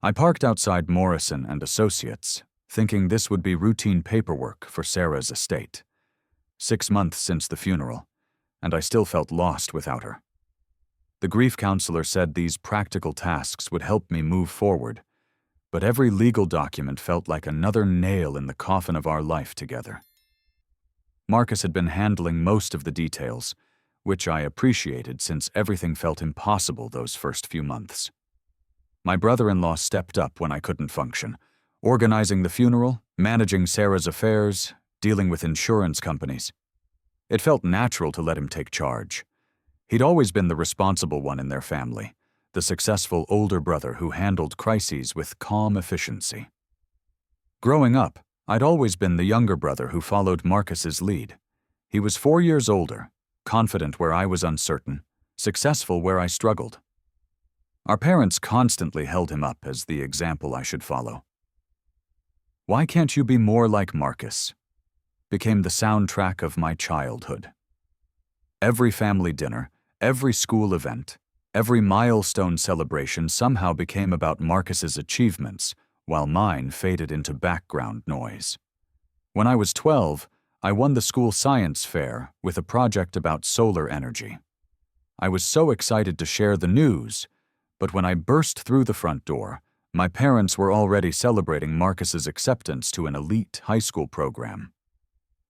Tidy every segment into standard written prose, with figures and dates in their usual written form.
I parked outside Morrison and Associates, thinking this would be routine paperwork for Sarah's estate. 6 months since the funeral, and I still felt lost without her. The grief counselor said these practical tasks would help me move forward, but every legal document felt like another nail in the coffin of our life together. Marcus had been handling most of the details, which I appreciated since everything felt impossible those first few months. My brother-in-law stepped up when I couldn't function, organizing the funeral, managing Sarah's affairs, dealing with insurance companies. It felt natural to let him take charge. He'd always been the responsible one in their family, the successful older brother who handled crises with calm efficiency. Growing up, I'd always been the younger brother who followed Marcus's lead. He was 4 years older, confident where I was uncertain, successful where I struggled. Our parents constantly held him up as the example I should follow. "Why can't you be more like Marcus?" became the soundtrack of my childhood. Every family dinner, every school event, every milestone celebration somehow became about Marcus's achievements, while mine faded into background noise. When I was 12, I won the school science fair with a project about solar energy. I was so excited to share the news, but when I burst through the front door, my parents were already celebrating Marcus's acceptance to an elite high school program.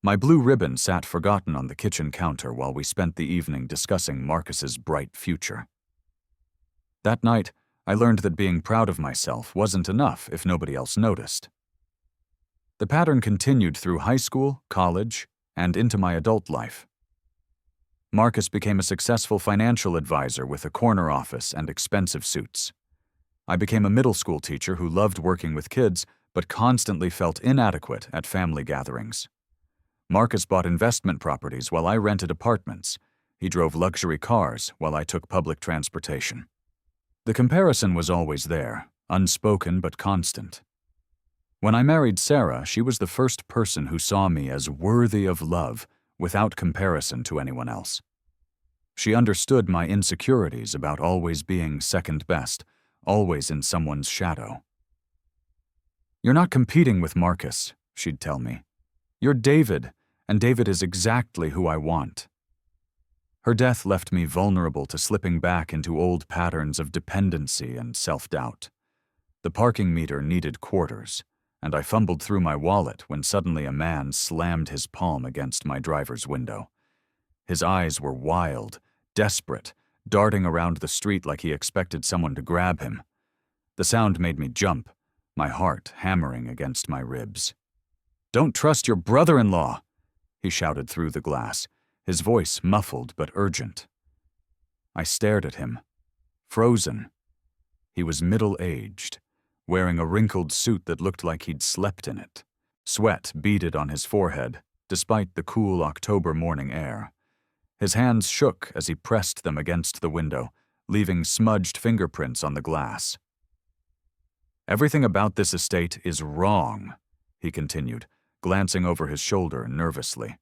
My blue ribbon sat forgotten on the kitchen counter while we spent the evening discussing Marcus's bright future. That night, I learned that being proud of myself wasn't enough if nobody else noticed. The pattern continued through high school, college, and into my adult life. Marcus became a successful financial advisor with a corner office and expensive suits. I became a middle school teacher who loved working with kids but constantly felt inadequate at family gatherings. Marcus bought investment properties while I rented apartments. He drove luxury cars while I took public transportation. The comparison was always there, unspoken but constant. When I married Sarah, she was the first person who saw me as worthy of love without comparison to anyone else. She understood my insecurities about always being second best, always in someone's shadow. "You're not competing with Marcus," she'd tell me. "You're David, and David is exactly who I want." Her death left me vulnerable to slipping back into old patterns of dependency and self-doubt. The parking meter needed quarters, and I fumbled through my wallet when suddenly a man slammed his palm against my driver's window. His eyes were wild, desperate, darting around the street like he expected someone to grab him. The sound made me jump, my heart hammering against my ribs. "Don't trust your brother-in-law!" he shouted through the glass, his voice muffled but urgent. I stared at him, frozen. He was middle-aged, wearing a wrinkled suit that looked like he'd slept in it. Sweat beaded on his forehead, despite the cool October morning air. His hands shook as he pressed them against the window, leaving smudged fingerprints on the glass. "Everything about this estate is wrong," he continued, glancing over his shoulder nervously.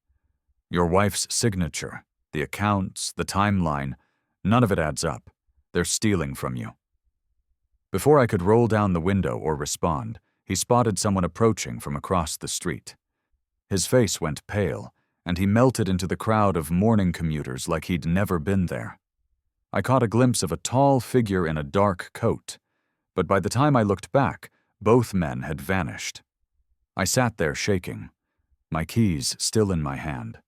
"Your wife's signature, the accounts, the timeline, none of it adds up. They're stealing from you." Before I could roll down the window or respond, he spotted someone approaching from across the street. His face went pale, and he melted into the crowd of morning commuters like he'd never been there. I caught a glimpse of a tall figure in a dark coat, but by the time I looked back, both men had vanished. I sat there shaking, my keys still in my hand.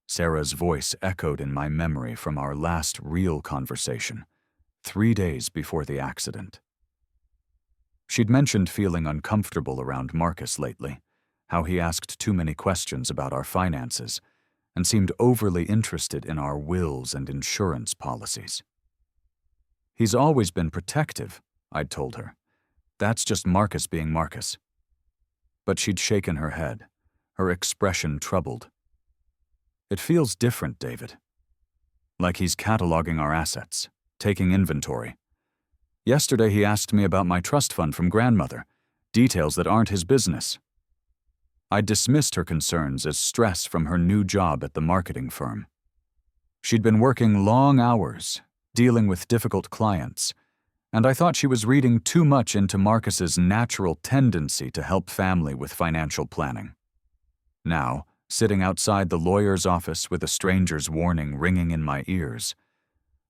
Sarah's voice echoed in my memory from our last real conversation, 3 days before the accident. She'd mentioned feeling uncomfortable around Marcus lately, how he asked too many questions about our finances, and seemed overly interested in our wills and insurance policies. "He's always been protective," I'd told her. "That's just Marcus being Marcus." But she'd shaken her head, her expression troubled. "It feels different, David. Like he's cataloging our assets, taking inventory. Yesterday he asked me about my trust fund from grandmother, details that aren't his business." I dismissed her concerns as stress from her new job at the marketing firm. She'd been working long hours, dealing with difficult clients, And I thought she was reading too much into Marcus's natural tendency to help family with financial planning. Now, sitting outside the lawyer's office with a stranger's warning ringing in my ears,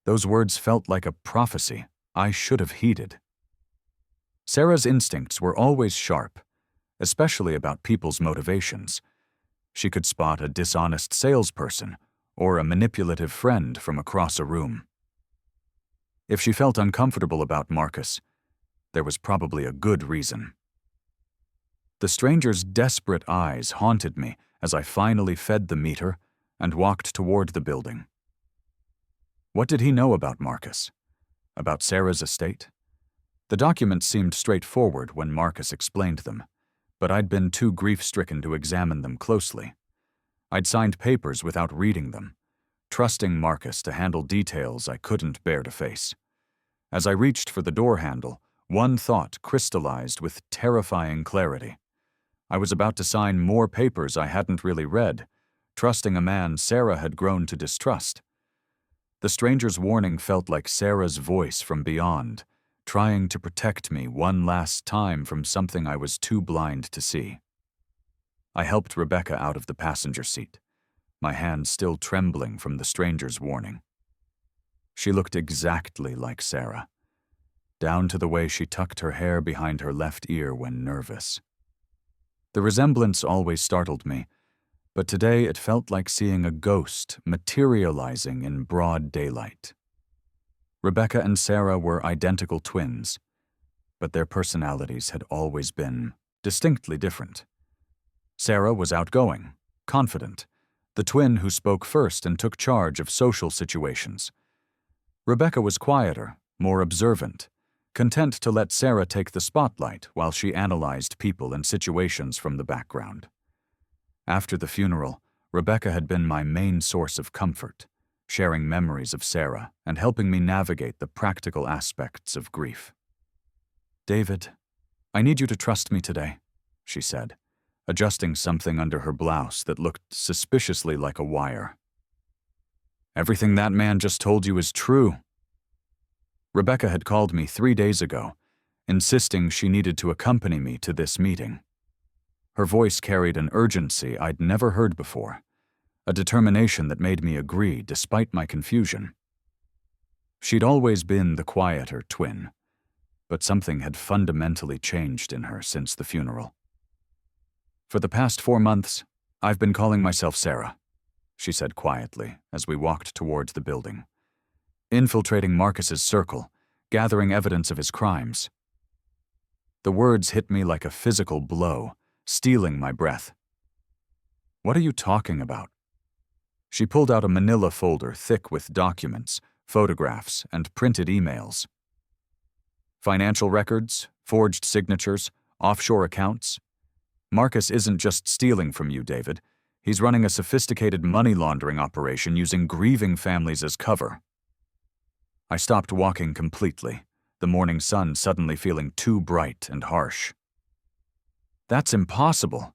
those words felt like a prophecy I should have heeded. Sarah's instincts were always sharp, especially about people's motivations. She could spot a dishonest salesperson or a manipulative friend from across a room. If she felt uncomfortable about Marcus, there was probably a good reason. The stranger's desperate eyes haunted me as I finally fed the meter and walked toward the building. What did he know about Marcus? About Sarah's estate? The documents seemed straightforward when Marcus explained them, but I'd been too grief-stricken to examine them closely. I'd signed papers without reading them, trusting Marcus to handle details I couldn't bear to face. As I reached for the door handle, one thought crystallized with terrifying clarity. I was about to sign more papers I hadn't really read, trusting a man Sarah had grown to distrust. The stranger's warning felt like Sarah's voice from beyond, trying to protect me one last time from something I was too blind to see. I helped Rebecca out of the passenger seat, my hand still trembling from the stranger's warning. She looked exactly like Sarah, down to the way she tucked her hair behind her left ear when nervous. The resemblance always startled me, but today it felt like seeing a ghost materializing in broad daylight. Rebecca and Sarah were identical twins, but their personalities had always been distinctly different. Sarah was outgoing, confident, the twin who spoke first and took charge of social situations. Rebecca was quieter, more observant, content to let Sarah take the spotlight while she analyzed people and situations from the background. After the funeral, Rebecca had been my main source of comfort, sharing memories of Sarah and helping me navigate the practical aspects of grief. "David, I need you to trust me today," she said, adjusting something under her blouse that looked suspiciously like a wire. "Everything that man just told you is true." Rebecca had called me 3 days ago, insisting she needed to accompany me to this meeting. Her voice carried an urgency I'd never heard before, a determination that made me agree despite my confusion. She'd always been the quieter twin, but something had fundamentally changed in her since the funeral. "For the past 4 months, I've been calling myself Sarah," she said quietly as we walked towards the building. "Infiltrating Marcus's circle, gathering evidence of his crimes." The words hit me like a physical blow, stealing my breath. "What are you talking about?" She pulled out a manila folder thick with documents, photographs, and printed emails. "Financial records, forged signatures, offshore accounts. Marcus isn't just stealing from you, David. He's running a sophisticated money laundering operation using grieving families as cover." I stopped walking completely, the morning sun suddenly feeling too bright and harsh. "That's impossible.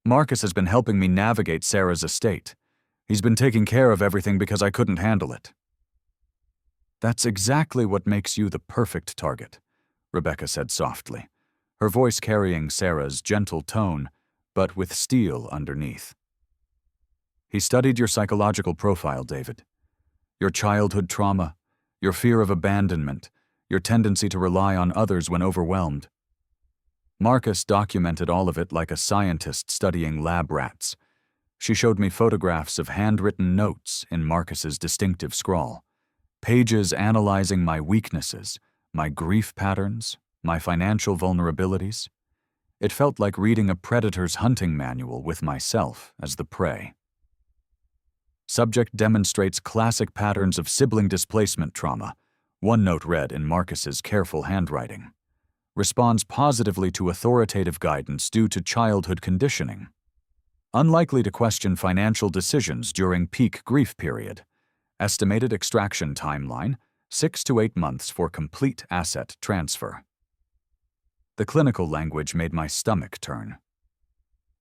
Marcus has been helping me navigate Sarah's estate. He's been taking care of everything because I couldn't handle it." "That's exactly what makes you the perfect target," Rebecca said softly, her voice carrying Sarah's gentle tone, but with steel underneath. "He studied your psychological profile, David. Your childhood trauma, your fear of abandonment, your tendency to rely on others when overwhelmed. Marcus documented all of it like a scientist studying lab rats. She showed me photographs of handwritten notes in Marcus's distinctive scrawl, pages analyzing my weaknesses, my grief patterns, my financial vulnerabilities. It felt like reading a predator's hunting manual with myself as the prey. Subject demonstrates classic patterns of sibling displacement trauma, one note read in Marcus's careful handwriting. Responds positively to authoritative guidance due to childhood conditioning. Unlikely to question financial decisions during peak grief period. Estimated extraction timeline, 6 to 8 months for complete asset transfer. The clinical language made my stomach turn.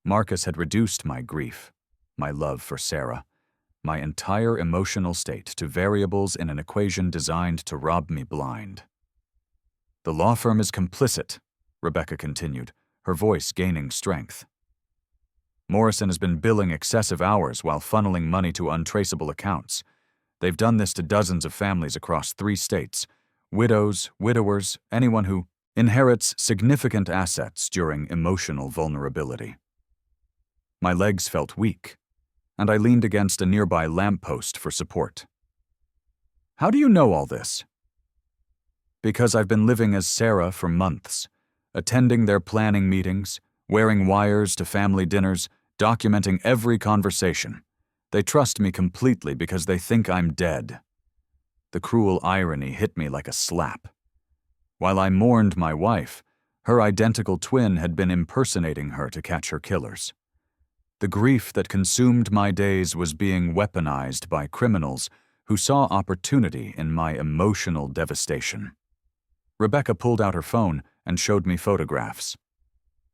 Marcus had reduced my grief, my love for Sarah, my entire emotional state to variables in an equation designed to rob me blind. The law firm is complicit, Rebecca continued, her voice gaining strength. Morrison has been billing excessive hours while funneling money to untraceable accounts. They've done this to dozens of families across 3 states. Widows, widowers, anyone who inherits significant assets during emotional vulnerability. My legs felt weak, and I leaned against a nearby lamppost for support. How do you know all this? Because I've been living as Sarah for months, attending their planning meetings, wearing wires to family dinners, documenting every conversation. They trust me completely because they think I'm dead. The cruel irony hit me like a slap. While I mourned my wife, her identical twin had been impersonating her to catch her killers. The grief that consumed my days was being weaponized by criminals who saw opportunity in my emotional devastation. Rebecca pulled out her phone and showed me photographs.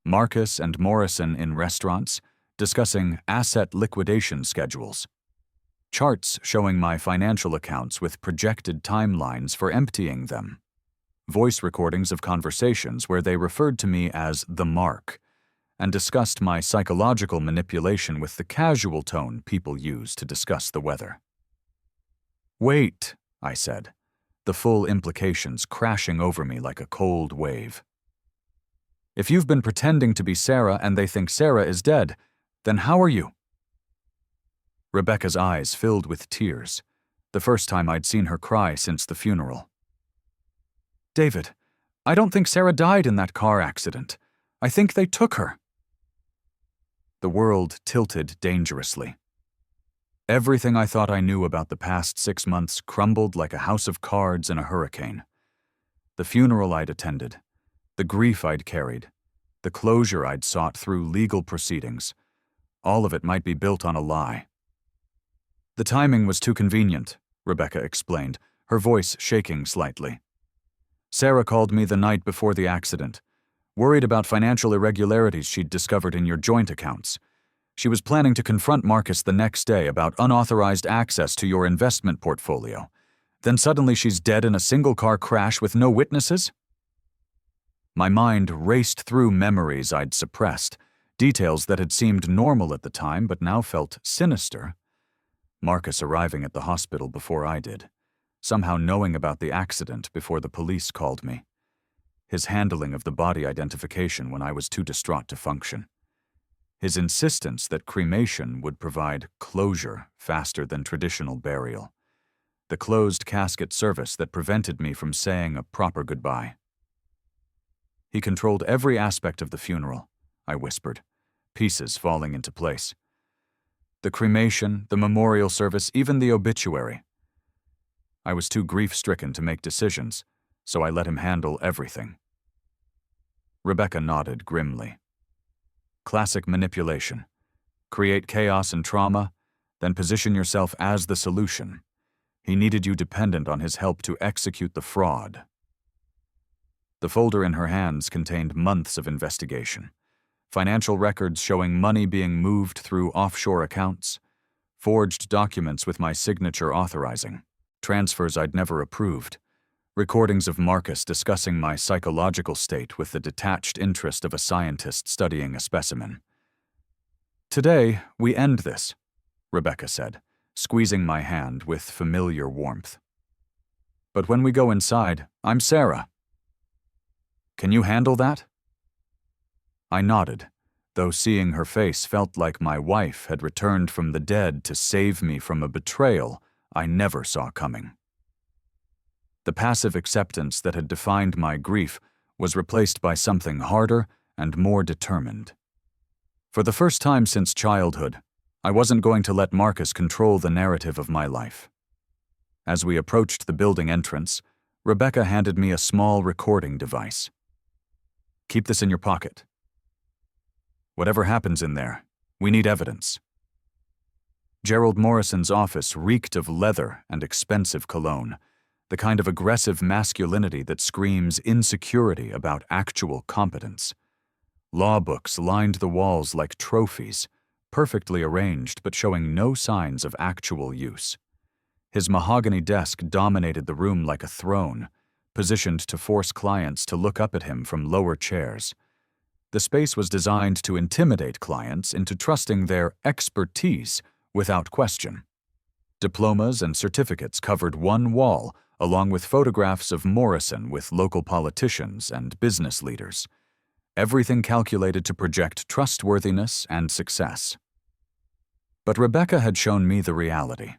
Marcus and Morrison in restaurants, discussing asset liquidation schedules. Charts showing my financial accounts with projected timelines for emptying them. Voice recordings of conversations where they referred to me as the Mark and discussed my psychological manipulation with the casual tone people use to discuss the weather. Wait, I said, the full implications crashing over me like a cold wave. If you've been pretending to be Sarah and they think Sarah is dead, then how are you? Rebecca's eyes filled with tears, the first time I'd seen her cry since the funeral. David, I don't think Sarah died in that car accident. I think they took her. The world tilted dangerously. Everything I thought I knew about the past 6 months crumbled like a house of cards in a hurricane. The funeral I'd attended, the grief I'd carried, the closure I'd sought through legal proceedings, all of it might be built on a lie. The timing was too convenient, Rebecca explained, her voice shaking slightly. Sarah called me the night before the accident, worried about financial irregularities she'd discovered in your joint accounts. She was planning to confront Marcus the next day about unauthorized access to your investment portfolio. Then suddenly she's dead in a single-car crash with no witnesses? My mind raced through memories I'd suppressed, details that had seemed normal at the time but now felt sinister. Marcus arriving at the hospital before I did, somehow knowing about the accident before the police called me. His handling of the body identification when I was too distraught to function. His insistence that cremation would provide closure faster than traditional burial. The closed casket service that prevented me from saying a proper goodbye. He controlled every aspect of the funeral, I whispered, pieces falling into place. The cremation, the memorial service, even the obituary. I was too grief-stricken to make decisions, so I let him handle everything. Rebecca nodded grimly. Classic manipulation. Create chaos and trauma, then position yourself as the solution. He needed you dependent on his help to execute the fraud. The folder in her hands contained months of investigation. Financial records showing money being moved through offshore accounts, forged documents with my signature authorizing, transfers I'd never approved, recordings of Marcus discussing my psychological state with the detached interest of a scientist studying a specimen. Today, we end this, Rebecca said, squeezing my hand with familiar warmth. But when we go inside, I'm Sarah. Can you handle that? I nodded, though seeing her face felt like my wife had returned from the dead to save me from a betrayal I never saw coming. The passive acceptance that had defined my grief was replaced by something harder and more determined. For the first time since childhood, I wasn't going to let Marcus control the narrative of my life. As we approached the building entrance, Rebecca handed me a small recording device. Keep this in your pocket. Whatever happens in there, we need evidence. Gerald Morrison's office reeked of leather and expensive cologne, the kind of aggressive masculinity that screams insecurity about actual competence. Law books lined the walls like trophies, perfectly arranged but showing no signs of actual use. His mahogany desk dominated the room like a throne, positioned to force clients to look up at him from lower chairs. The space was designed to intimidate clients into trusting their expertise without question. Diplomas and certificates covered one wall, along with photographs of Morrison with local politicians and business leaders. Everything calculated to project trustworthiness and success. But Rebecca had shown me the reality.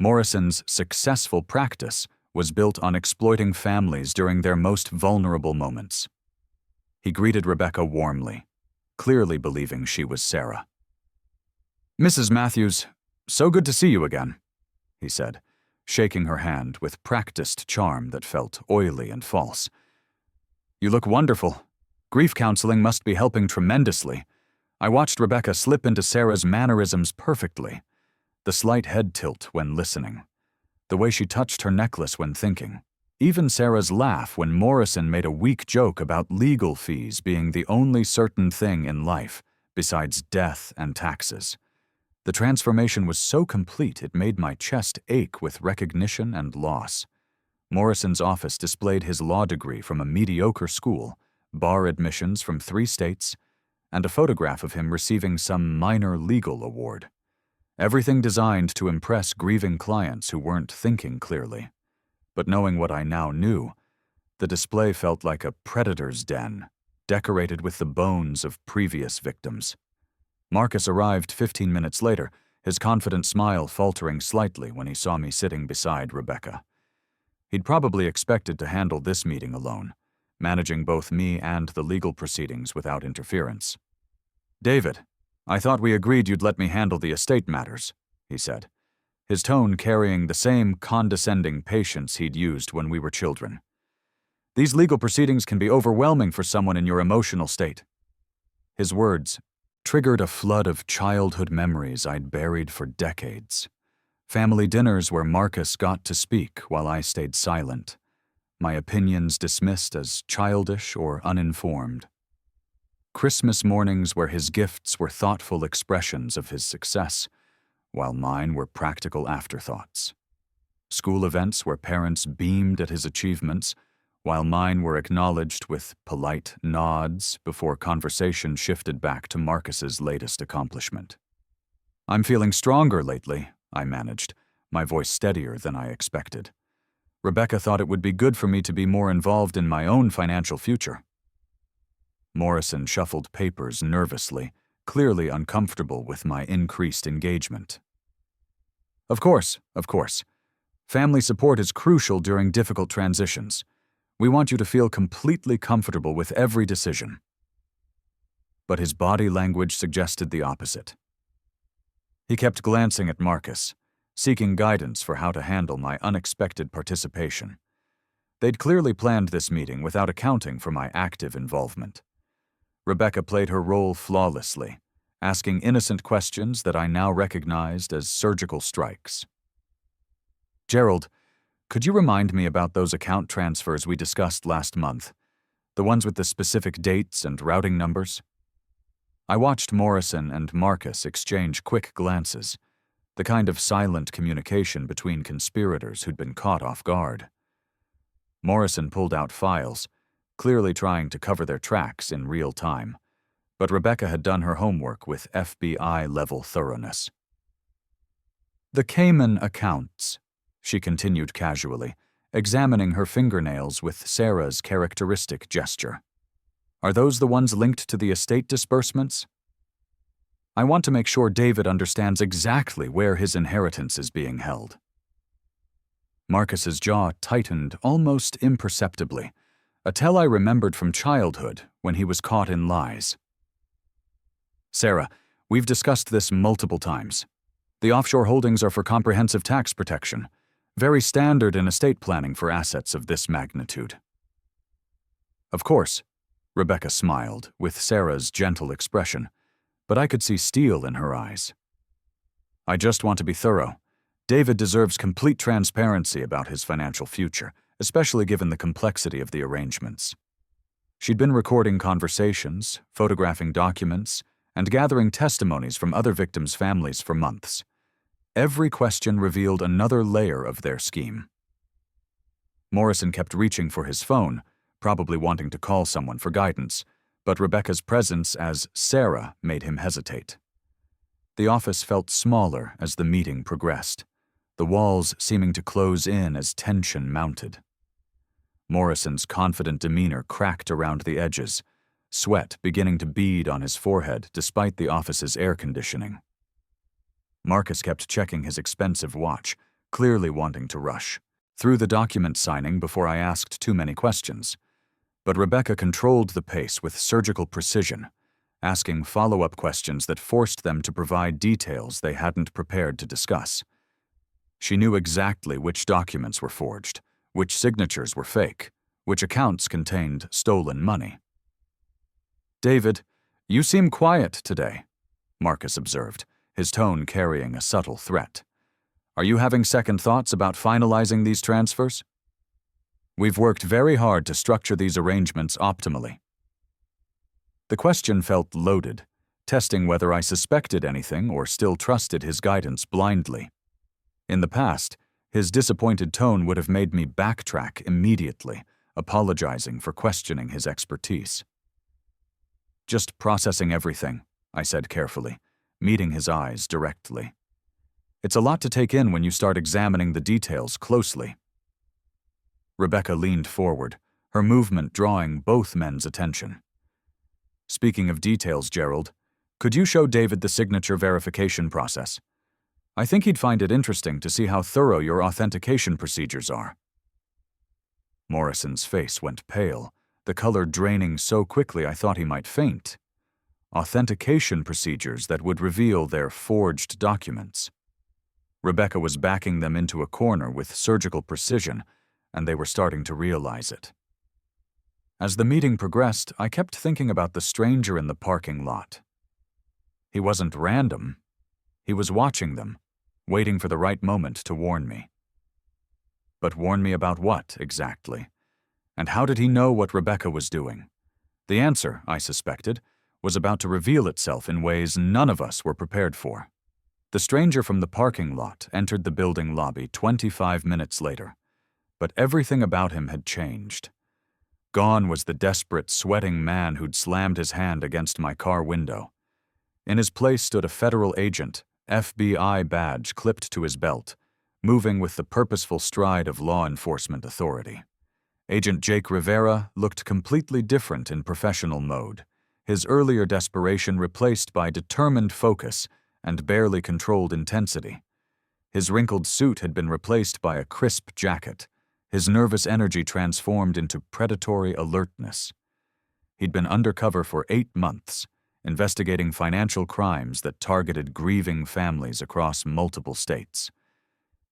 Morrison's successful practice was built on exploiting families during their most vulnerable moments. He greeted Rebecca warmly, clearly believing she was Sarah. "Mrs. Matthews, so good to see you again," he said, shaking her hand with practiced charm that felt oily and false. "You look wonderful. Grief counseling must be helping tremendously. I watched Rebecca slip into Sarah's mannerisms perfectly. The slight head tilt when listening. The way she touched her necklace when thinking. Even Sarah's laugh when Morrison made a weak joke about legal fees being the only certain thing in life, besides death and taxes. The transformation was so complete it made my chest ache with recognition and loss. Morrison's office displayed his law degree from a mediocre school, bar admissions from 3 states, and a photograph of him receiving some minor legal award. Everything designed to impress grieving clients who weren't thinking clearly. But knowing what I now knew, the display felt like a predator's den, decorated with the bones of previous victims. Marcus arrived 15 minutes later, his confident smile faltering slightly when he saw me sitting beside Rebecca. He'd probably expected to handle this meeting alone, managing both me and the legal proceedings without interference. "David, I thought we agreed you'd let me handle the estate matters," he said, his tone carrying the same condescending patience he'd used when we were children. "These legal proceedings can be overwhelming for someone in your emotional state." His words triggered a flood of childhood memories I'd buried for decades. Family dinners where Marcus got to speak while I stayed silent, my opinions dismissed as childish or uninformed. Christmas mornings where his gifts were thoughtful expressions of his success, while mine were practical afterthoughts. School events where parents beamed at his achievements, while mine were acknowledged with polite nods before conversation shifted back to Marcus's latest accomplishment. "I'm feeling stronger lately," I managed, my voice steadier than I expected. "Rebecca thought it would be good for me to be more involved in my own financial future." Morrison shuffled papers nervously, clearly uncomfortable with my increased engagement. Of course. Family support is crucial during difficult transitions. We want you to feel completely comfortable with every decision." But his body language suggested the opposite. He kept glancing at Marcus, seeking guidance for how to handle my unexpected participation. They'd clearly planned this meeting without accounting for my active involvement. Rebecca played her role flawlessly, asking innocent questions that I now recognized as surgical strikes. "Gerald, could you remind me about those account transfers we discussed last month? The ones with the specific dates and routing numbers?" I watched Morrison and Marcus exchange quick glances, the kind of silent communication between conspirators who'd been caught off guard. Morrison pulled out files, clearly trying to cover their tracks in real time, but Rebecca had done her homework with FBI-level thoroughness. "The Cayman accounts," she continued casually, examining her fingernails with Sarah's characteristic gesture. "Are those the ones linked to the estate disbursements? I want to make sure David understands exactly where his inheritance is being held." Marcus's jaw tightened almost imperceptibly, a tell I remembered from childhood when he was caught in lies. "Sarah, we've discussed this multiple times. The offshore holdings are for comprehensive tax protection, very standard in estate planning for assets of this magnitude." "Of course," Rebecca smiled with Sarah's gentle expression, but I could see steel in her eyes. "I just want to be thorough. David deserves complete transparency about his financial future, especially given the complexity of the arrangements." She'd been recording conversations, photographing documents, and gathering testimonies from other victims' families for months. Every question revealed another layer of their scheme. Morrison kept reaching for his phone, probably wanting to call someone for guidance, but Rebecca's presence as Sarah made him hesitate. The office felt smaller as the meeting progressed, the walls seeming to close in as tension mounted. Morrison's confident demeanor cracked around the edges, sweat beginning to bead on his forehead despite the office's air conditioning. Marcus kept checking his expensive watch, clearly wanting to rush through the document signing before I asked too many questions. But Rebecca controlled the pace with surgical precision, asking follow-up questions that forced them to provide details they hadn't prepared to discuss. She knew exactly which documents were forged, which signatures were fake, which accounts contained stolen money. "David, you seem quiet today," Marcus observed, his tone carrying a subtle threat. "Are you having second thoughts about finalizing these transfers?" "We've worked very hard to structure these arrangements optimally." The question felt loaded, testing whether I suspected anything or still trusted his guidance blindly. In the past, his disappointed tone would have made me backtrack immediately, apologizing for questioning his expertise. "Just processing everything," I said carefully, meeting his eyes directly. "It's a lot to take in when you start examining the details closely." Rebecca leaned forward, her movement drawing both men's attention. "Speaking of details, Gerald, could you show David the signature verification process? I think he'd find it interesting to see how thorough your authentication procedures are." Morrison's face went pale, the color draining so quickly I thought he might faint. Authentication procedures that would reveal their forged documents. Rebecca was backing them into a corner with surgical precision, and they were starting to realize it. As the meeting progressed, I kept thinking about the stranger in the parking lot. He wasn't random. He was watching them, waiting for the right moment to warn me. But warn me about what, exactly? And how did he know what Rebecca was doing? The answer, I suspected, was about to reveal itself in ways none of us were prepared for. The stranger from the parking lot entered the building lobby 25 minutes later, but everything about him had changed. Gone was the desperate, sweating man who'd slammed his hand against my car window. In his place stood a federal agent, FBI badge clipped to his belt, moving with the purposeful stride of law enforcement authority. Agent Jake Rivera looked completely different in professional mode, his earlier desperation replaced by determined focus and barely controlled intensity. His wrinkled suit had been replaced by a crisp jacket, his nervous energy transformed into predatory alertness. He'd been undercover for 8 months, investigating financial crimes that targeted grieving families across multiple states.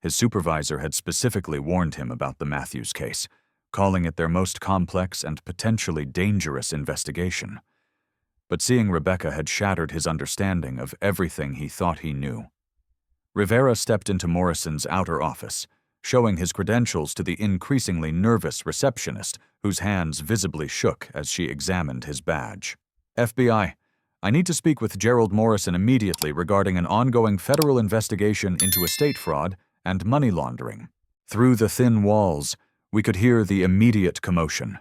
His supervisor had specifically warned him about the Matthews case, calling it their most complex and potentially dangerous investigation. But seeing Rebecca had shattered his understanding of everything he thought he knew. Rivera stepped into Morrison's outer office, showing his credentials to the increasingly nervous receptionist whose hands visibly shook as she examined his badge. "FBI, I need to speak with Gerald Morrison immediately regarding an ongoing federal investigation into estate fraud and money laundering." Through the thin walls, we could hear the immediate commotion.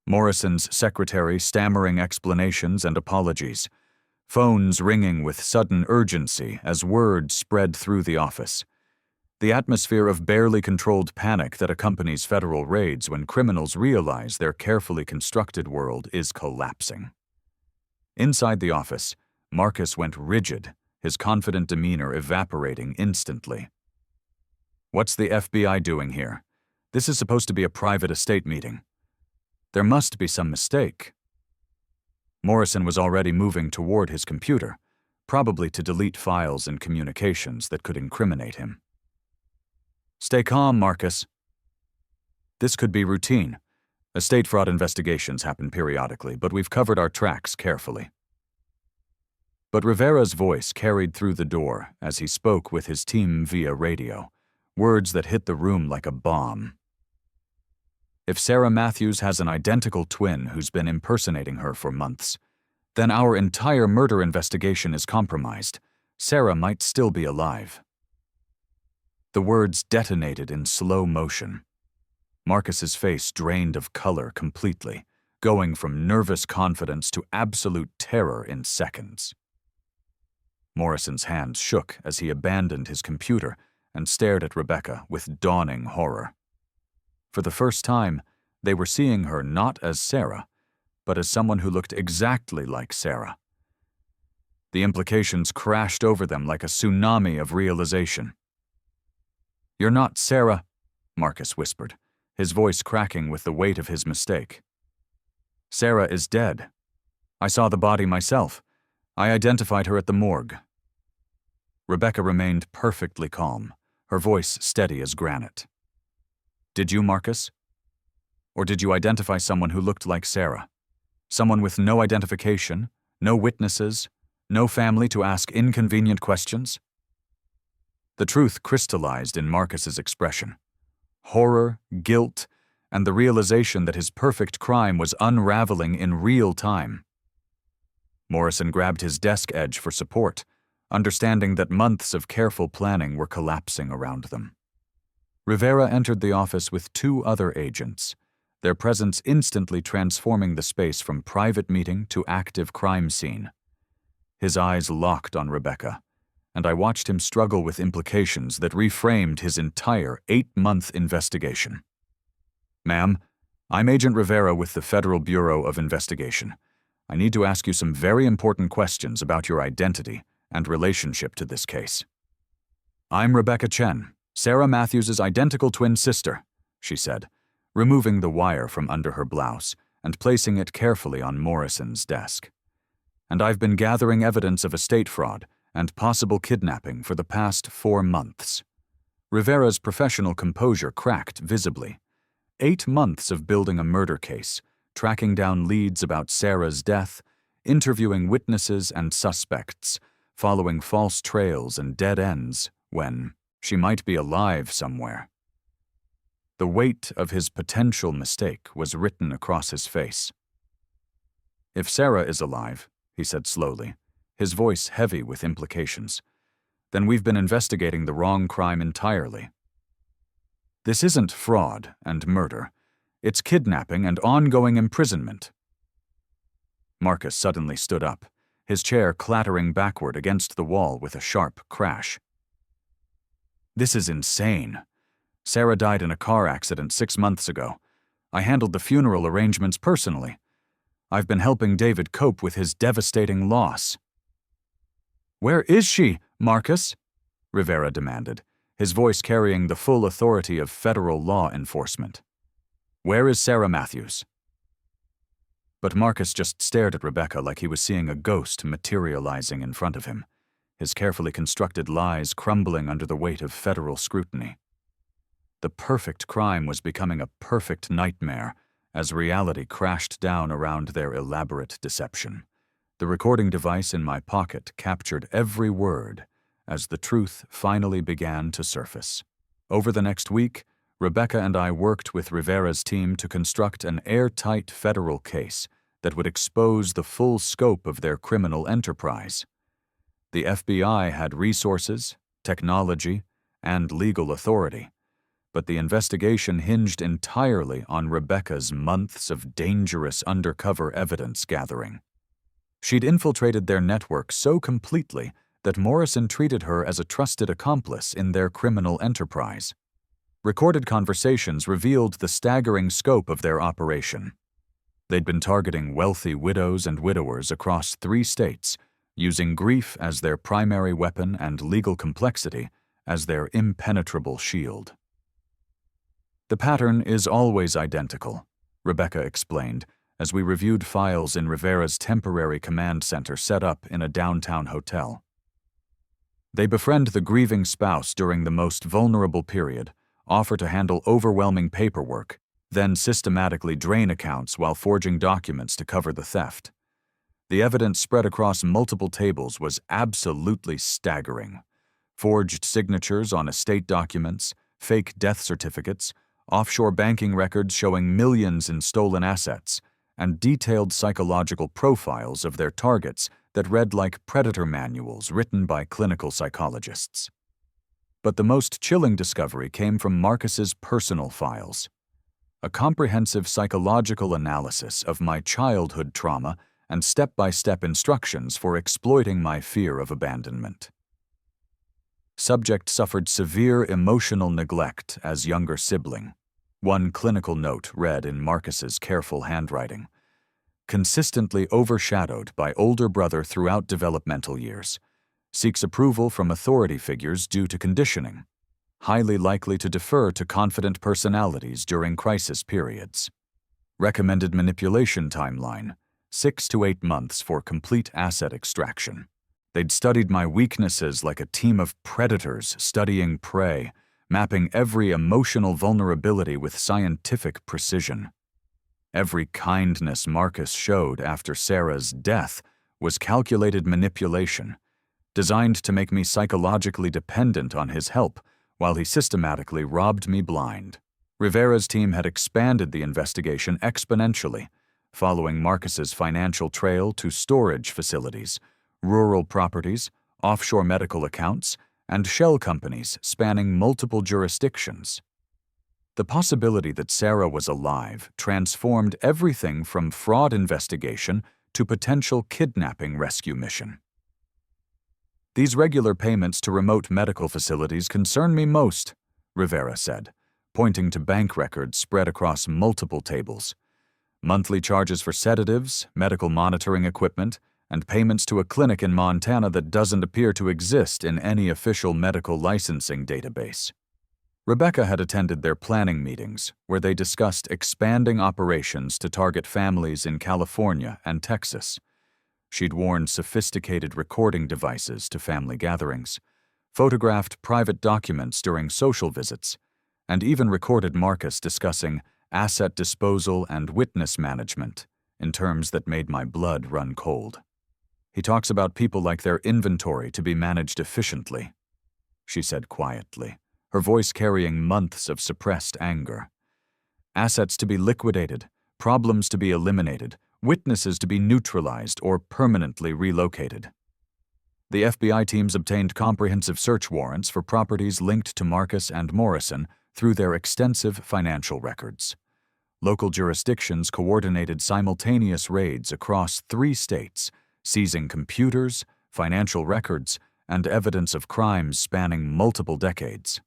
Morrison's secretary stammering explanations and apologies, phones ringing with sudden urgency as word spread through the office. The atmosphere of barely controlled panic that accompanies federal raids when criminals realize their carefully constructed world is collapsing. Inside the office, Marcus went rigid, his confident demeanor evaporating instantly. "What's the FBI doing here? This is supposed to be a private estate meeting. There must be some mistake." Morrison was already moving toward his computer, probably to delete files and communications that could incriminate him. "Stay calm, Marcus. This could be routine. Estate fraud investigations happen periodically, but we've covered our tracks carefully." But Rivera's voice carried through the door as he spoke with his team via radio, words that hit the room like a bomb. "If Sarah Matthews has an identical twin who's been impersonating her for months, then our entire murder investigation is compromised. Sarah might still be alive." The words detonated in slow motion. Marcus's face drained of color completely, going from nervous confidence to absolute terror in seconds. Morrison's hands shook as he abandoned his computer and stared at Rebecca with dawning horror. For the first time, they were seeing her not as Sarah, but as someone who looked exactly like Sarah. The implications crashed over them like a tsunami of realization. "You're not Sarah," Marcus whispered, his voice cracking with the weight of his mistake. "Sarah is dead. I saw the body myself. I identified her at the morgue." Rebecca remained perfectly calm, her voice steady as granite. "Did you, Marcus? Or did you identify someone who looked like Sarah? Someone with no identification, no witnesses, no family to ask inconvenient questions?" The truth crystallized in Marcus's expression. Horror, guilt, and the realization that his perfect crime was unraveling in real time. Morrison grabbed his desk edge for support, understanding that months of careful planning were collapsing around them. Rivera entered the office with 2 other agents, their presence instantly transforming the space from private meeting to active crime scene. His eyes locked on Rebecca, and I watched him struggle with implications that reframed his entire 8-month investigation. "Ma'am, I'm Agent Rivera with the Federal Bureau of Investigation. I need to ask you some very important questions about your identity and relationship to this case." "I'm Rebecca Chen, Sarah Matthews' identical twin sister," she said, removing the wire from under her blouse and placing it carefully on Morrison's desk. "And I've been gathering evidence of estate fraud and possible kidnapping for the past 4 months. Rivera's professional composure cracked visibly. 8 months of building a murder case, tracking down leads about Sarah's death, interviewing witnesses and suspects, following false trails and dead ends when she might be alive somewhere. The weight of his potential mistake was written across his face. "If Sarah is alive," he said slowly, his voice heavy with implications, "then we've been investigating the wrong crime entirely. This isn't fraud and murder. It's kidnapping and ongoing imprisonment." Marcus suddenly stood up, his chair clattering backward against the wall with a sharp crash. "This is insane. Sarah died in a car accident 6 months ago. I handled the funeral arrangements personally. I've been helping David cope with his devastating loss." "Where is she, Marcus?" Rivera demanded, his voice carrying the full authority of federal law enforcement. "Where is Sarah Matthews?" But Marcus just stared at Rebecca like he was seeing a ghost materializing in front of him, his carefully constructed lies crumbling under the weight of federal scrutiny. The perfect crime was becoming a perfect nightmare as reality crashed down around their elaborate deception. The recording device in my pocket captured every word as the truth finally began to surface. Over the next week, Rebecca and I worked with Rivera's team to construct an airtight federal case that would expose the full scope of their criminal enterprise. The FBI had resources, technology, and legal authority, but the investigation hinged entirely on Rebecca's months of dangerous undercover evidence gathering. She'd infiltrated their network so completely that Morrison treated her as a trusted accomplice in their criminal enterprise. Recorded conversations revealed the staggering scope of their operation. They'd been targeting wealthy widows and widowers across 3 states, using grief as their primary weapon and legal complexity as their impenetrable shield. "The pattern is always identical," Rebecca explained, as we reviewed files in Rivera's temporary command center set up in a downtown hotel. "They befriend the grieving spouse during the most vulnerable period, offer to handle overwhelming paperwork, then systematically drain accounts while forging documents to cover the theft. The evidence spread across multiple tables was absolutely staggering. Forged signatures on estate documents, fake death certificates, offshore banking records showing millions in stolen assets, and detailed psychological profiles of their targets that read like predator manuals written by clinical psychologists. But the most chilling discovery came from Marcus's personal files. a comprehensive psychological analysis of my childhood trauma and step-by-step instructions for exploiting my fear of abandonment. Subject suffered severe emotional neglect as younger sibling. One clinical note read in Marcus's careful handwriting. Consistently overshadowed by older brother throughout developmental years. Seeks approval from authority figures due to conditioning. Highly likely to defer to confident personalities during crisis periods. Recommended manipulation timeline, 6 to 8 months for complete asset extraction. They'd studied my weaknesses like a team of predators studying prey, mapping every emotional vulnerability with scientific precision. Every kindness Marcus showed after Sarah's death was calculated manipulation, designed to make me psychologically dependent on his help while he systematically robbed me blind. Rivera's team had expanded the investigation exponentially, following Marcus's financial trail to storage facilities, rural properties, offshore medical accounts, and shell companies spanning multiple jurisdictions. The possibility that Sarah was alive transformed everything from fraud investigation to potential kidnapping rescue mission. These regular payments to remote medical facilities concern me most, Rivera said, pointing to bank records spread across multiple tables. Monthly charges for sedatives, medical monitoring equipment, and payments to a clinic in Montana that doesn't appear to exist in any official medical licensing database. Rebecca had attended their planning meetings, where they discussed expanding operations to target families in California and Texas. She'd worn sophisticated recording devices to family gatherings, photographed private documents during social visits, and even recorded Marcus discussing asset disposal and witness management in terms that made my blood run cold. He talks about people like their inventory to be managed efficiently, she said quietly, her voice carrying months of suppressed anger. Assets to be liquidated, problems to be eliminated, witnesses to be neutralized or permanently relocated. The FBI teams obtained comprehensive search warrants for properties linked to Marcus and Morrison through their extensive financial records. Local jurisdictions coordinated simultaneous raids across 3 states, seizing computers, financial records, and evidence of crimes spanning multiple decades.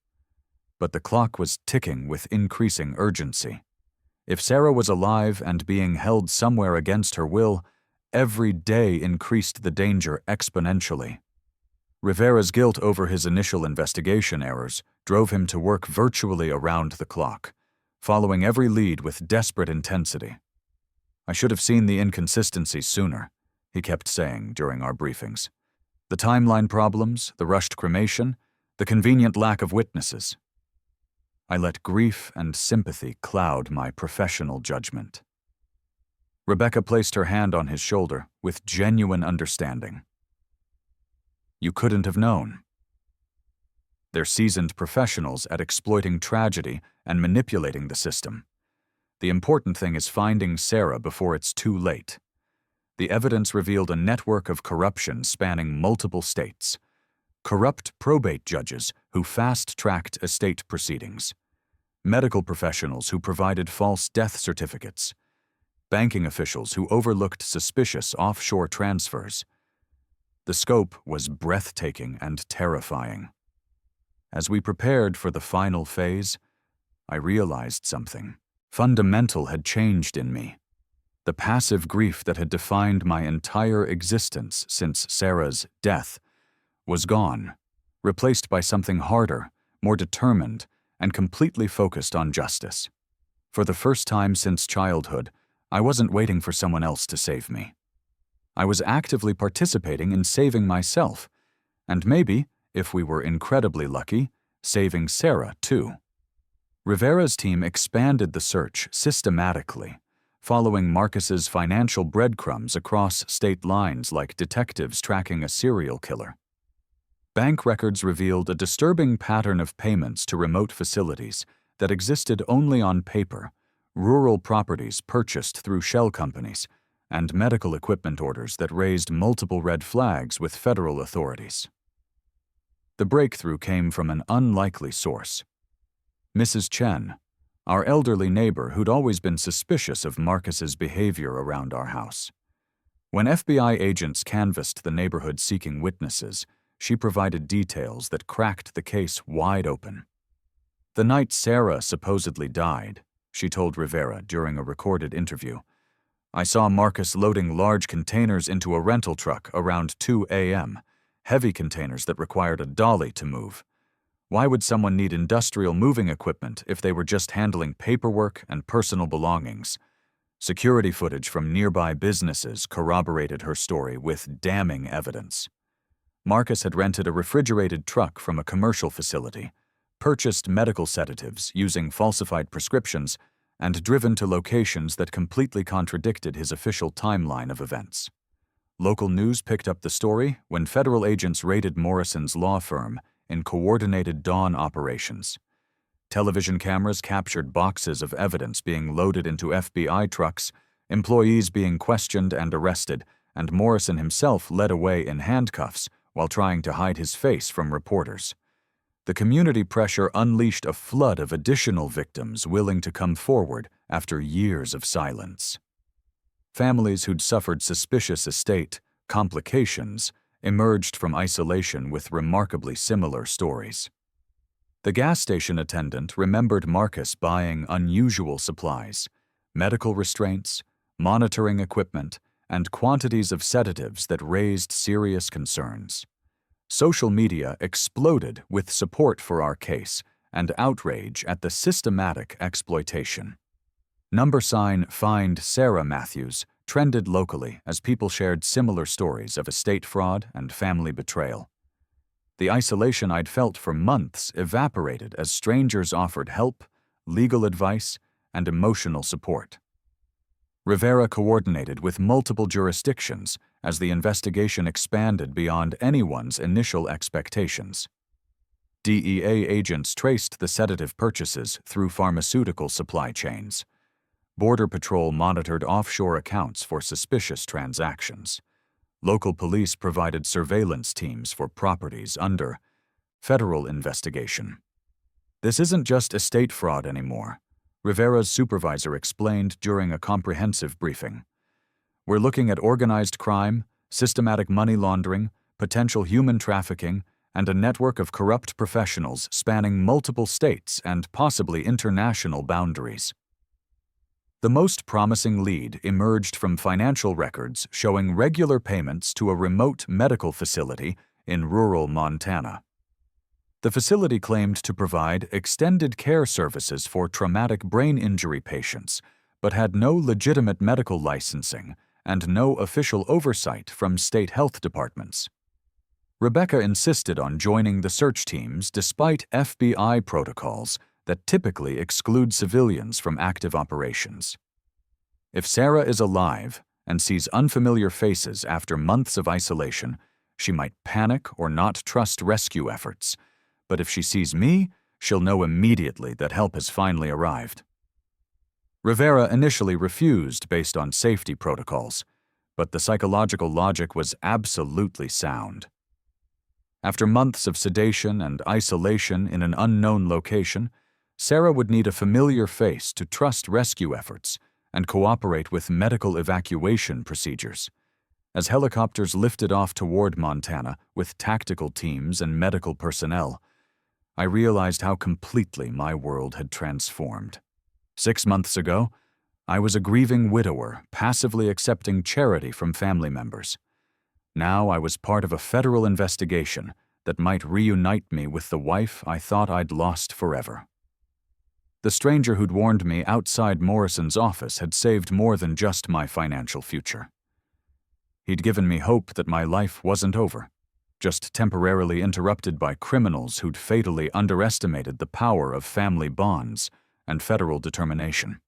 But the clock was ticking with increasing urgency. If Sarah was alive and being held somewhere against her will, every day increased the danger exponentially. Rivera's guilt over his initial investigation errors drove him to work virtually around the clock, following every lead with desperate intensity. I should have seen the inconsistencies sooner, he kept saying during our briefings. The timeline problems, the rushed cremation, the convenient lack of witnesses. I let grief and sympathy cloud my professional judgment. Rebecca placed her hand on his shoulder with genuine understanding. You couldn't have known. They're seasoned professionals at exploiting tragedy and manipulating the system. The important thing is finding Sarah before it's too late. The evidence revealed a network of corruption spanning multiple states. Corrupt probate judges who fast-tracked estate proceedings. Medical professionals who provided false death certificates. Banking officials who overlooked suspicious offshore transfers. The scope was breathtaking and terrifying. As we prepared for the final phase, I realized something. Fundamental had changed in me. The passive grief that had defined my entire existence since Sarah's death was gone, replaced by something harder, more determined, and completely focused on justice. For the first time since childhood, I wasn't waiting for someone else to save me. I was actively participating in saving myself, and maybe, if we were incredibly lucky, saving Sarah too. Rivera's team expanded the search systematically, following Marcus's financial breadcrumbs across state lines like detectives tracking a serial killer. Bank records revealed a disturbing pattern of payments to remote facilities that existed only on paper, rural properties purchased through shell companies, and medical equipment orders that raised multiple red flags with federal authorities. The breakthrough came from an unlikely source. Mrs. Chen, our elderly neighbor who'd always been suspicious of Marcus's behavior around our house. When FBI agents canvassed the neighborhood seeking witnesses, she provided details that cracked the case wide open. The night Sarah supposedly died, she told Rivera during a recorded interview, I saw Marcus loading large containers into a rental truck around 2 a.m., heavy containers that required a dolly to move. Why would someone need industrial moving equipment if they were just handling paperwork and personal belongings? Security footage from nearby businesses corroborated her story with damning evidence. Marcus had rented a refrigerated truck from a commercial facility, purchased medical sedatives using falsified prescriptions, and driven to locations that completely contradicted his official timeline of events. Local news picked up the story when federal agents raided Morrison's law firm in coordinated dawn operations. Television cameras captured boxes of evidence being loaded into FBI trucks, employees being questioned and arrested, and Morrison himself led away in handcuffs while trying to hide his face from reporters. The community pressure unleashed a flood of additional victims willing to come forward after years of silence. Families who'd suffered suspicious estate complications emerged from isolation with remarkably similar stories. The gas station attendant remembered Marcus buying unusual supplies, medical restraints, monitoring equipment, and quantities of sedatives that raised serious concerns. Social media exploded with support for our case and outrage at the systematic exploitation. #Find Sarah Matthews trended locally as people shared similar stories of estate fraud and family betrayal. The isolation I'd felt for months evaporated as strangers offered help, legal advice, and emotional support. Rivera coordinated with multiple jurisdictions as the investigation expanded beyond anyone's initial expectations. DEA agents traced the sedative purchases through pharmaceutical supply chains. Border Patrol monitored offshore accounts for suspicious transactions. Local police provided surveillance teams for properties under federal investigation. This isn't just estate fraud anymore, Rivera's supervisor explained during a comprehensive briefing. We're looking at organized crime, systematic money laundering, potential human trafficking, and a network of corrupt professionals spanning multiple states and possibly international boundaries. The most promising lead emerged from financial records showing regular payments to a remote medical facility in rural Montana. The facility claimed to provide extended care services for traumatic brain injury patients, but had no legitimate medical licensing and no official oversight from state health departments. Rebecca insisted on joining the search teams despite FBI protocols that typically exclude civilians from active operations. If Sarah is alive and sees unfamiliar faces after months of isolation, she might panic or not trust rescue efforts. But if she sees me, she'll know immediately that help has finally arrived. Rivera initially refused based on safety protocols, but the psychological logic was absolutely sound. After months of sedation and isolation in an unknown location, Sarah would need a familiar face to trust rescue efforts and cooperate with medical evacuation procedures. As helicopters lifted off toward Montana with tactical teams and medical personnel, I realized how completely my world had transformed. 6 months ago, I was a grieving widower, passively accepting charity from family members. Now I was part of a federal investigation that might reunite me with the wife I thought I'd lost forever. The stranger who'd warned me outside Morrison's office had saved more than just my financial future. He'd given me hope that my life wasn't over, just temporarily interrupted by criminals who'd fatally underestimated the power of family bonds and federal determination.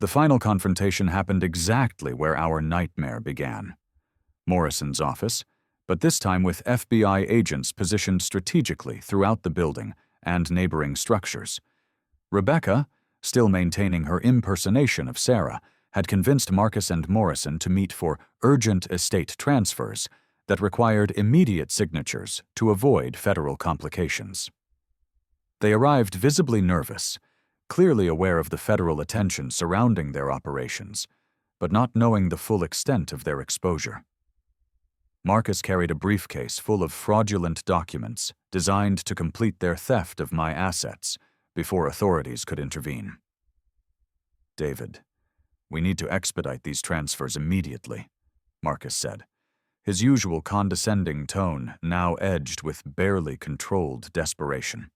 The final confrontation happened exactly where our nightmare began. Morrison's office, but this time with FBI agents positioned strategically throughout the building and neighboring structures. Rebecca, still maintaining her impersonation of Sarah, had convinced Marcus and Morrison to meet for urgent estate transfers that required immediate signatures to avoid federal complications. They arrived visibly nervous, clearly aware of the federal attention surrounding their operations, but not knowing the full extent of their exposure. Marcus carried a briefcase full of fraudulent documents designed to complete their theft of my assets before authorities could intervene. "David, we need to expedite these transfers immediately," Marcus said, his usual condescending tone now edged with barely controlled desperation.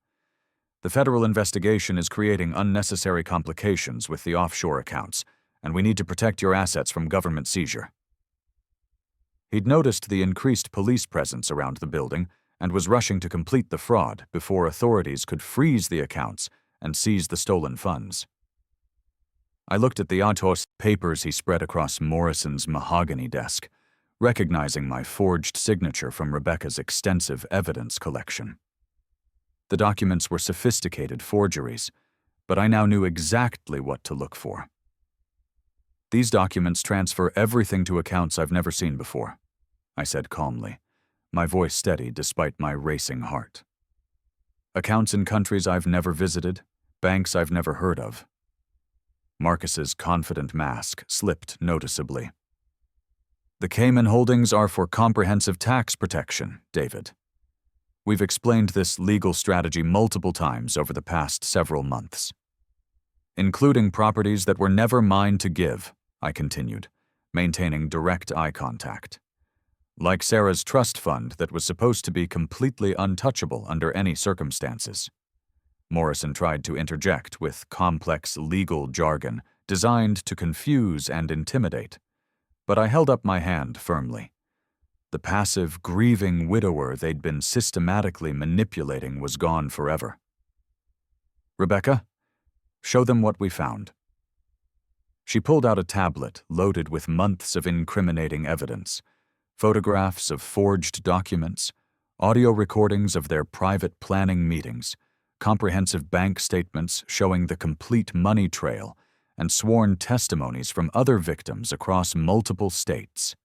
"The federal investigation is creating unnecessary complications with the offshore accounts, and we need to protect your assets from government seizure." He'd noticed the increased police presence around the building and was rushing to complete the fraud before authorities could freeze the accounts and seize the stolen funds. I looked at the Athos papers he spread across Morrison's mahogany desk, recognizing my forged signature from Rebecca's extensive evidence collection. The documents were sophisticated forgeries, but I now knew exactly what to look for. "These documents transfer everything to accounts I've never seen before," I said calmly, my voice steady despite my racing heart. "Accounts in countries I've never visited, banks I've never heard of." Marcus's confident mask slipped noticeably. "The Cayman holdings are for comprehensive tax protection, David. We've explained this legal strategy multiple times over the past several months. Including properties that were never mine to give," I continued, maintaining direct eye contact. "Like Sarah's trust fund that was supposed to be completely untouchable under any circumstances." Morrison tried to interject with complex legal jargon designed to confuse and intimidate, but I held up my hand firmly. The passive, grieving widower they'd been systematically manipulating was gone forever. "Rebecca, show them what we found." She pulled out a tablet loaded with months of incriminating evidence, photographs of forged documents, audio recordings of their private planning meetings, comprehensive bank statements showing the complete money trail, and sworn testimonies from other victims across multiple states.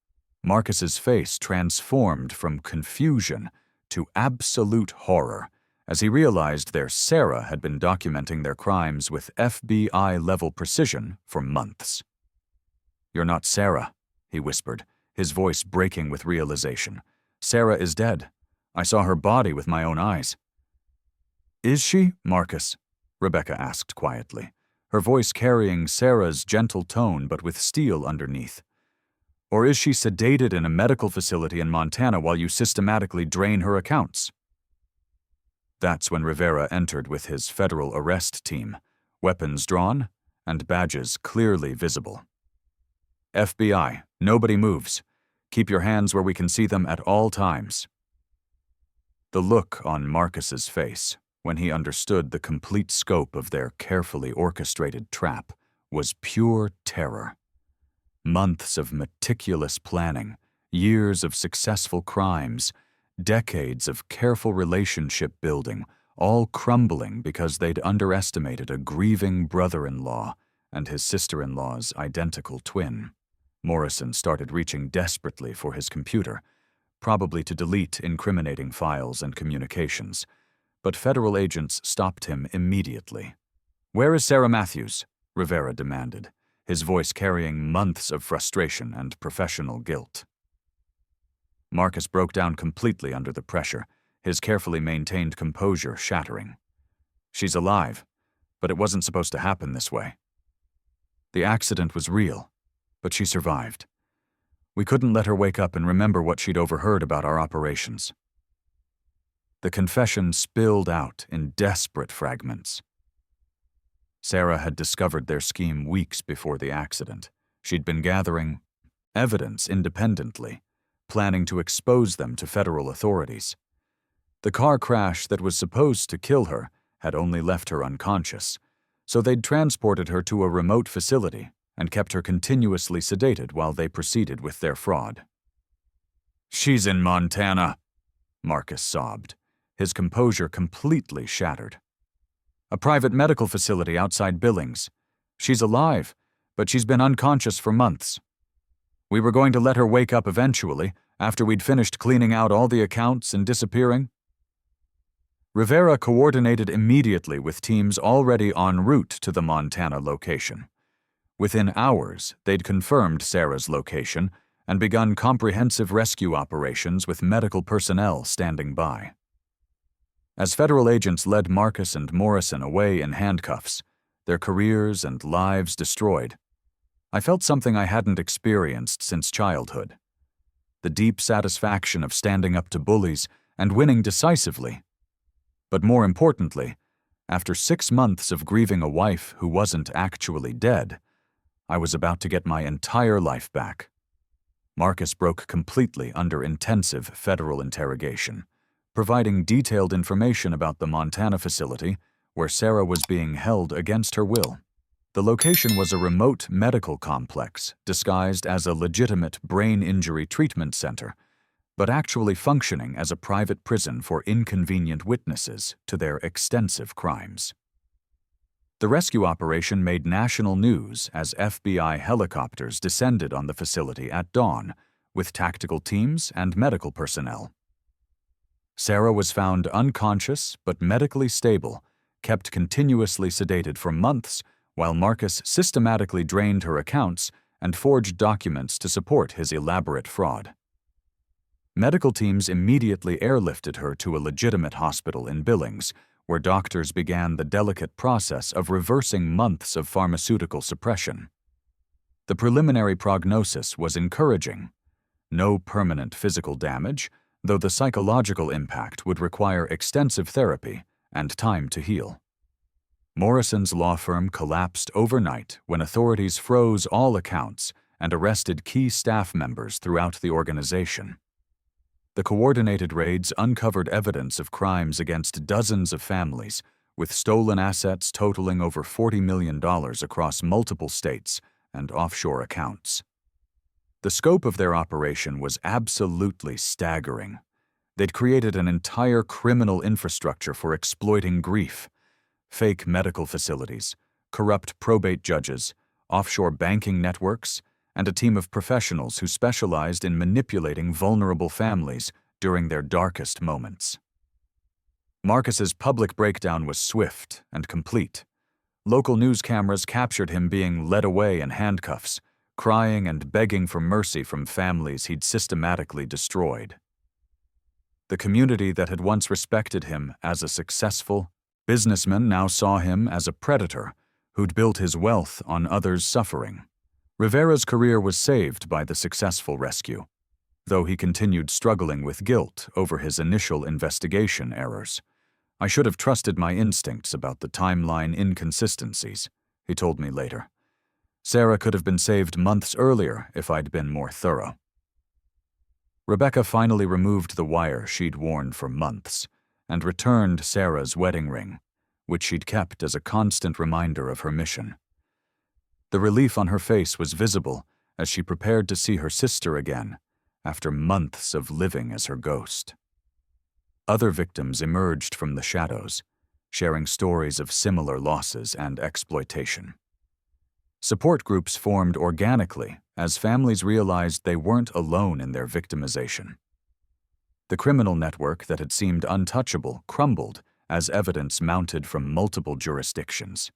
Marcus's face transformed from confusion to absolute horror as he realized their Sarah had been documenting their crimes with FBI-level precision for months. "You're not Sarah," he whispered, his voice breaking with realization. "Sarah is dead. I saw her body with my own eyes." "Is she, Marcus?" Rebecca asked quietly, her voice carrying Sarah's gentle tone but with steel underneath. "Or is she sedated in a medical facility in Montana while you systematically drain her accounts?" That's when Rivera entered with his federal arrest team, weapons drawn and badges clearly visible. "FBI, nobody moves. Keep your hands where we can see them at all times." The look on Marcus's face, when he understood the complete scope of their carefully orchestrated trap, was pure terror. Months of meticulous planning, years of successful crimes, decades of careful relationship building, all crumbling because they'd underestimated a grieving brother-in-law and his sister-in-law's identical twin. Morrison started reaching desperately for his computer, probably to delete incriminating files and communications, but federal agents stopped him immediately. "Where is Sarah Matthews?" Rivera demanded, his voice carrying months of frustration and professional guilt. Marcus broke down completely under the pressure, his carefully maintained composure shattering. "She's alive, but it wasn't supposed to happen this way. The accident was real, but she survived. We couldn't let her wake up and remember what she'd overheard about our operations." The confession spilled out in desperate fragments. Sarah had discovered their scheme weeks before the accident. She'd been gathering evidence independently, planning to expose them to federal authorities. The car crash that was supposed to kill her had only left her unconscious, so they'd transported her to a remote facility and kept her continuously sedated while they proceeded with their fraud. "She's in Montana," Marcus sobbed, his composure completely shattered. "A private medical facility outside Billings. She's alive, but she's been unconscious for months. We were going to let her wake up eventually, after we'd finished cleaning out all the accounts and disappearing." Rivera coordinated immediately with teams already en route to the Montana location. Within hours, they'd confirmed Sarah's location and begun comprehensive rescue operations with medical personnel standing by. As federal agents led Marcus and Morrison away in handcuffs, their careers and lives destroyed, I felt something I hadn't experienced since childhood. The deep satisfaction of standing up to bullies and winning decisively. But more importantly, after 6 months of grieving a wife who wasn't actually dead, I was about to get my entire life back. Marcus broke completely under intensive federal interrogation, providing detailed information about the Montana facility where Sarah was being held against her will. The location was a remote medical complex disguised as a legitimate brain injury treatment center, but actually functioning as a private prison for inconvenient witnesses to their extensive crimes. The rescue operation made national news as FBI helicopters descended on the facility at dawn, with tactical teams and medical personnel. Sarah was found unconscious but medically stable, kept continuously sedated for months, while Marcus systematically drained her accounts and forged documents to support his elaborate fraud. Medical teams immediately airlifted her to a legitimate hospital in Billings, where doctors began the delicate process of reversing months of pharmaceutical suppression. The preliminary prognosis was encouraging. No permanent physical damage, though the psychological impact would require extensive therapy and time to heal. Morrison's law firm collapsed overnight when authorities froze all accounts and arrested key staff members throughout the organization. The coordinated raids uncovered evidence of crimes against dozens of families, with stolen assets totaling over $40 million across multiple states and offshore accounts. The scope of their operation was absolutely staggering. They'd created an entire criminal infrastructure for exploiting grief: fake medical facilities, corrupt probate judges, offshore banking networks, and a team of professionals who specialized in manipulating vulnerable families during their darkest moments. Marcus's public breakdown was swift and complete. Local news cameras captured him being led away in handcuffs, crying and begging for mercy from families he'd systematically destroyed. The community that had once respected him as a successful businessman now saw him as a predator who'd built his wealth on others' suffering. Rivera's career was saved by the successful rescue, though he continued struggling with guilt over his initial investigation errors. "I should have trusted my instincts about the timeline inconsistencies," he told me later. "Sarah could have been saved months earlier if I'd been more thorough." Rebecca finally removed the wire she'd worn for months and returned Sarah's wedding ring, which she'd kept as a constant reminder of her mission. The relief on her face was visible as she prepared to see her sister again after months of living as her ghost. Other victims emerged from the shadows, sharing stories of similar losses and exploitation. Support groups formed organically as families realized they weren't alone in their victimization. The criminal network that had seemed untouchable crumbled as evidence mounted from multiple jurisdictions.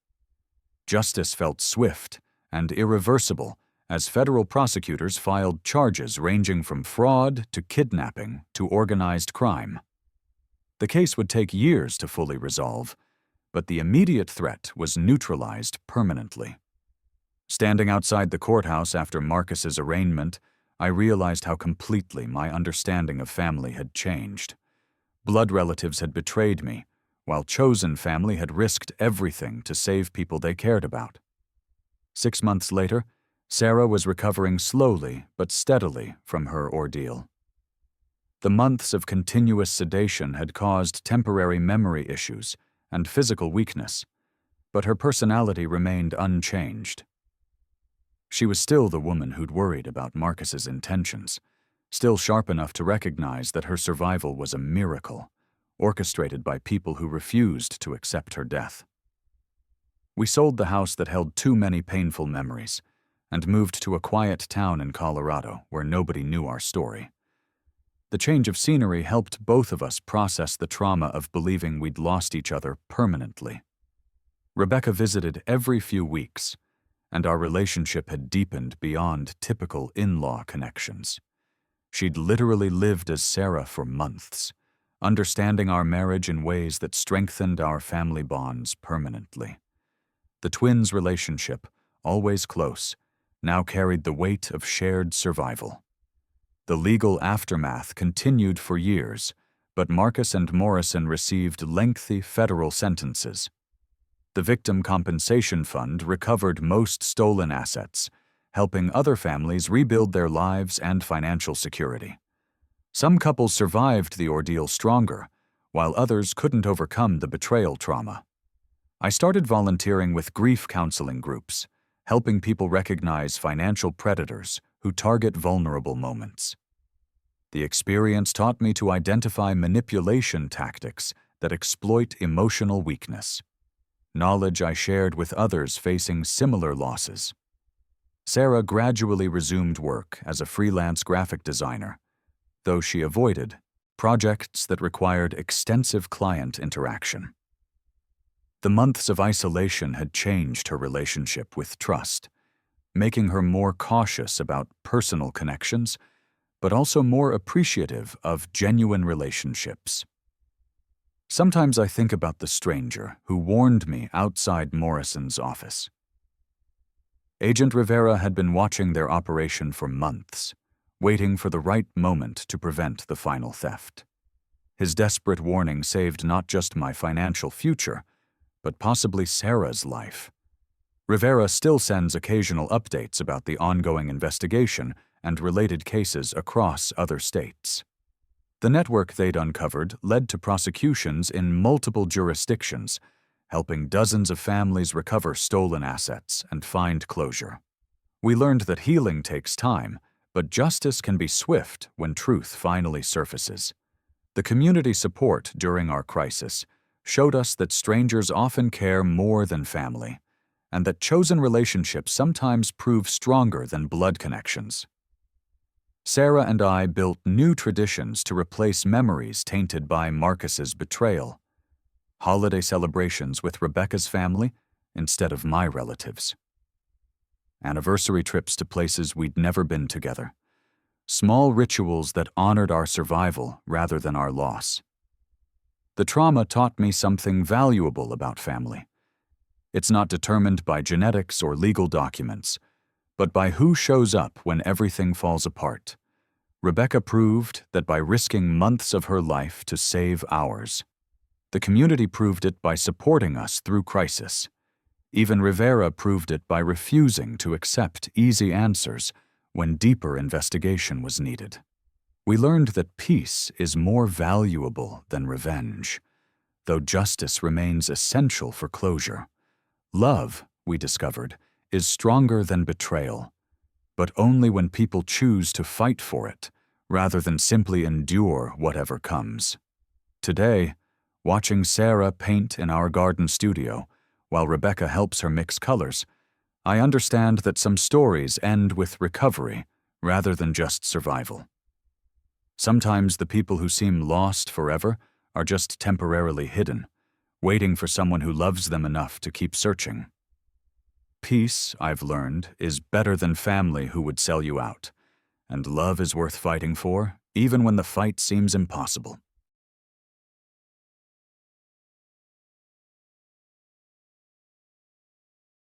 Justice felt swift and irreversible as federal prosecutors filed charges ranging from fraud to kidnapping to organized crime. The case would take years to fully resolve, but the immediate threat was neutralized permanently. Standing outside the courthouse after Marcus's arraignment, I realized how completely my understanding of family had changed. Blood relatives had betrayed me, while chosen family had risked everything to save people they cared about. 6 months later, Sarah was recovering slowly but steadily from her ordeal. The months of continuous sedation had caused temporary memory issues and physical weakness, but her personality remained unchanged. She was still the woman who'd worried about Marcus's intentions, still sharp enough to recognize that her survival was a miracle, orchestrated by people who refused to accept her death. We sold the house that held too many painful memories and moved to a quiet town in Colorado where nobody knew our story. The change of scenery helped both of us process the trauma of believing we'd lost each other permanently. Rebecca visited every few weeks, and our relationship had deepened beyond typical in-law connections. She'd literally lived as Sarah for months, understanding our marriage in ways that strengthened our family bonds permanently. The twins' relationship, always close, now carried the weight of shared survival. The legal aftermath continued for years, but Marcus and Morrison received lengthy federal sentences. The Victim Compensation Fund recovered most stolen assets, helping other families rebuild their lives and financial security. Some couples survived the ordeal stronger, while others couldn't overcome the betrayal trauma. I started volunteering with grief counseling groups, helping people recognize financial predators who target vulnerable moments. The experience taught me to identify manipulation tactics that exploit emotional weakness, knowledge I shared with others facing similar losses. Sarah gradually resumed work as a freelance graphic designer, though she avoided projects that required extensive client interaction. The months of isolation had changed her relationship with trust, making her more cautious about personal connections, but also more appreciative of genuine relationships. Sometimes I think about the stranger who warned me outside Morrison's office. Agent Rivera had been watching their operation for months, waiting for the right moment to prevent the final theft. His desperate warning saved not just my financial future, but possibly Sarah's life. Rivera still sends occasional updates about the ongoing investigation and related cases across other states. The network they'd uncovered led to prosecutions in multiple jurisdictions, helping dozens of families recover stolen assets and find closure. We learned that healing takes time, but justice can be swift when truth finally surfaces. The community support during our crisis showed us that strangers often care more than family, and that chosen relationships sometimes prove stronger than blood connections. Sarah and I built new traditions to replace memories tainted by Marcus's betrayal. Holiday celebrations with Rebecca's family instead of my relatives. Anniversary trips to places we'd never been together. Small rituals that honored our survival rather than our loss. The trauma taught me something valuable about family. It's not determined by genetics or legal documents, but by who shows up when everything falls apart. Rebecca proved that by risking months of her life to save ours. The community proved it by supporting us through crisis. Even Rivera proved it by refusing to accept easy answers when deeper investigation was needed. We learned that peace is more valuable than revenge, though justice remains essential for closure. Love, we discovered, is stronger than betrayal, but only when people choose to fight for it, rather than simply endure whatever comes. Today, watching Sarah paint in our garden studio, while Rebecca helps her mix colors, I understand that some stories end with recovery rather than just survival. Sometimes the people who seem lost forever are just temporarily hidden, waiting for someone who loves them enough to keep searching. Peace, I've learned, is better than family who would sell you out, and love is worth fighting for, even when the fight seems impossible.